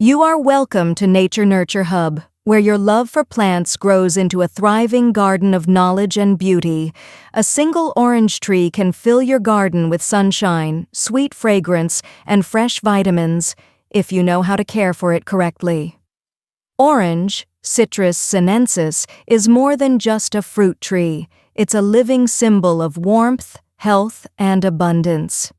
You are welcome to Nature Nurture Hub, where your love for plants grows into a thriving garden of knowledge and beauty. A single orange tree can fill your garden with sunshine, sweet fragrance, and fresh vitamins, if you know how to care for it correctly. Orange, Citrus sinensis, is more than just a fruit tree. It's a living symbol of warmth, health, and abundance.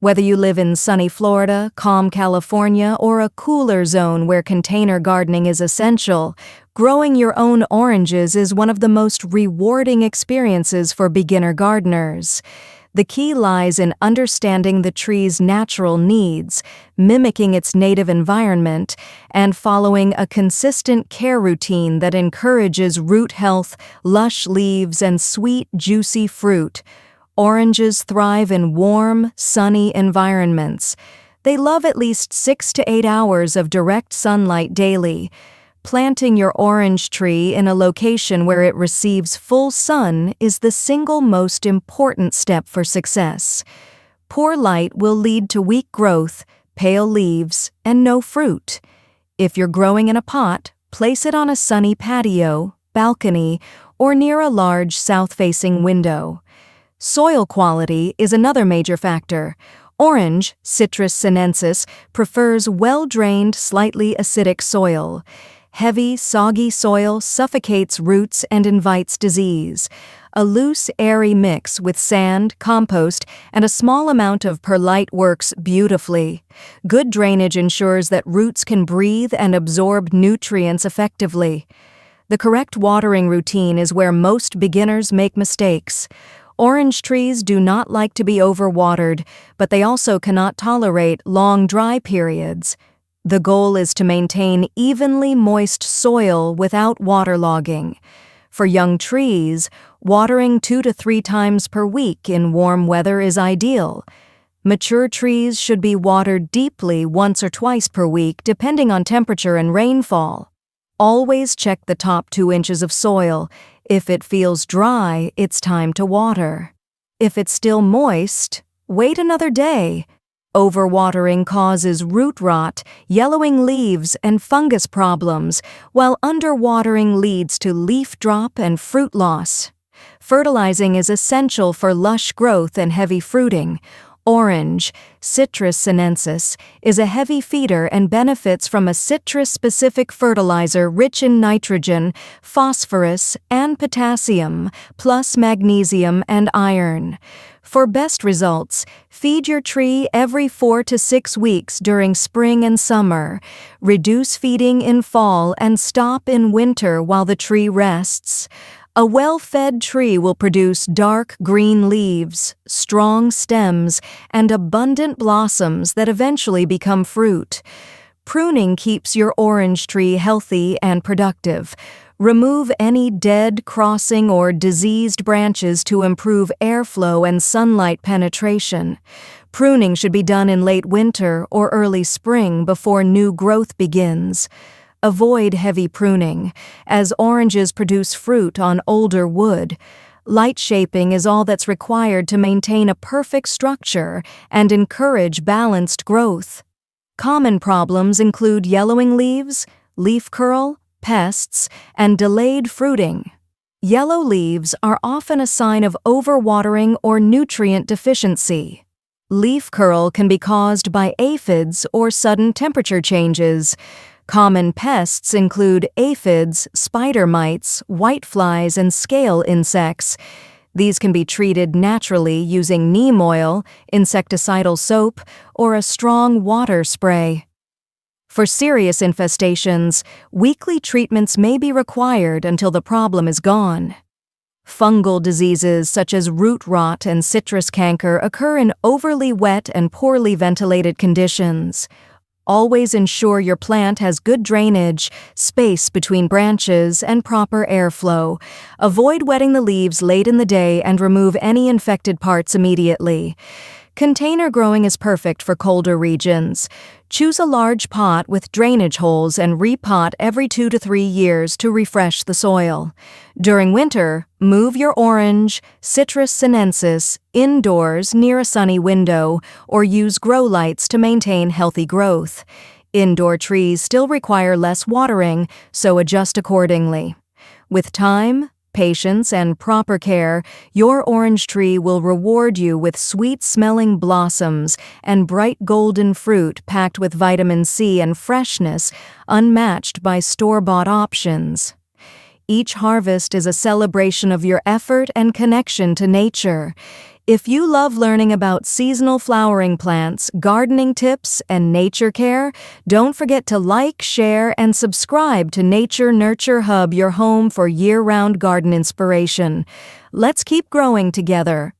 Whether you live in sunny Florida, calm California, or a cooler zone where container gardening is essential, growing your own oranges is one of the most rewarding experiences for beginner gardeners. The key lies in understanding the tree's natural needs, mimicking its native environment, and following a consistent care routine that encourages root health, lush leaves, and sweet, juicy fruit. Oranges thrive in warm, sunny environments. They love at least 6 to 8 hours of direct sunlight daily. Planting your orange tree in a location where it receives full sun is the single most important step for success. Poor light will lead to weak growth, pale leaves, and no fruit. If you're growing in a pot, place it on a sunny patio, balcony, or near a large south-facing window. Soil quality is another major factor. Orange, Citrus sinensis, prefers well-drained, slightly acidic soil. Heavy, soggy soil suffocates roots and invites disease. A loose, airy mix with sand, compost, and a small amount of perlite works beautifully. Good drainage ensures that roots can breathe and absorb nutrients effectively. The correct watering routine is where most beginners make mistakes. Orange trees do not like to be overwatered, but they also cannot tolerate long dry periods. The goal is to maintain evenly moist soil without waterlogging. For young trees, watering 2 to 3 times per week in warm weather is ideal. Mature trees should be watered deeply once or twice per week, depending on temperature and rainfall. Always check the top 2 inches of soil. If it feels dry, it's time to water. If it's still moist, wait another day. Overwatering causes root rot, yellowing leaves, and fungus problems, while underwatering leads to leaf drop and fruit loss. Fertilizing is essential for lush growth and heavy fruiting. Orange, Citrus sinensis, is a heavy feeder and benefits from a citrus-specific fertilizer rich in nitrogen, phosphorus, and potassium, plus magnesium and iron. For best results, feed your tree every 4 to 6 weeks during spring and summer. Reduce feeding in fall and stop in winter while the tree rests. A well-fed tree will produce dark green leaves, strong stems, and abundant blossoms that eventually become fruit. Pruning keeps your orange tree healthy and productive. Remove any dead, crossing, or diseased branches to improve airflow and sunlight penetration. Pruning should be done in late winter or early spring before new growth begins. Avoid heavy pruning, as oranges produce fruit on older wood. Light shaping is all that's required to maintain a perfect structure and encourage balanced growth. Common problems include yellowing leaves, leaf curl, pests, and delayed fruiting. Yellow leaves are often a sign of overwatering or nutrient deficiency. Leaf curl can be caused by aphids or sudden temperature changes. Common pests include aphids, spider mites, whiteflies, and scale insects. These can be treated naturally using neem oil, insecticidal soap, or a strong water spray. For serious infestations, weekly treatments may be required until the problem is gone. Fungal diseases such as root rot and citrus canker occur in overly wet and poorly ventilated conditions. Always ensure your plant has good drainage, space between branches, and proper airflow. Avoid wetting the leaves late in the day and remove any infected parts immediately. Container growing is perfect for colder regions. Choose a large pot with drainage holes and repot every 2 to 3 years to refresh the soil. During winter, move your orange, Citrus sinensis, indoors near a sunny window or use grow lights to maintain healthy growth. Indoor trees still require less watering, so adjust accordingly. With time, patience, and proper care, your orange tree will reward you with sweet-smelling blossoms and bright golden fruit packed with vitamin C and freshness unmatched by store-bought options. Each harvest is a celebration of your effort and connection to nature. If you love learning about seasonal flowering plants, gardening tips, and nature care, don't forget to like, share, and subscribe to Nature Nurture Hub, your home for year-round garden inspiration. Let's keep growing together.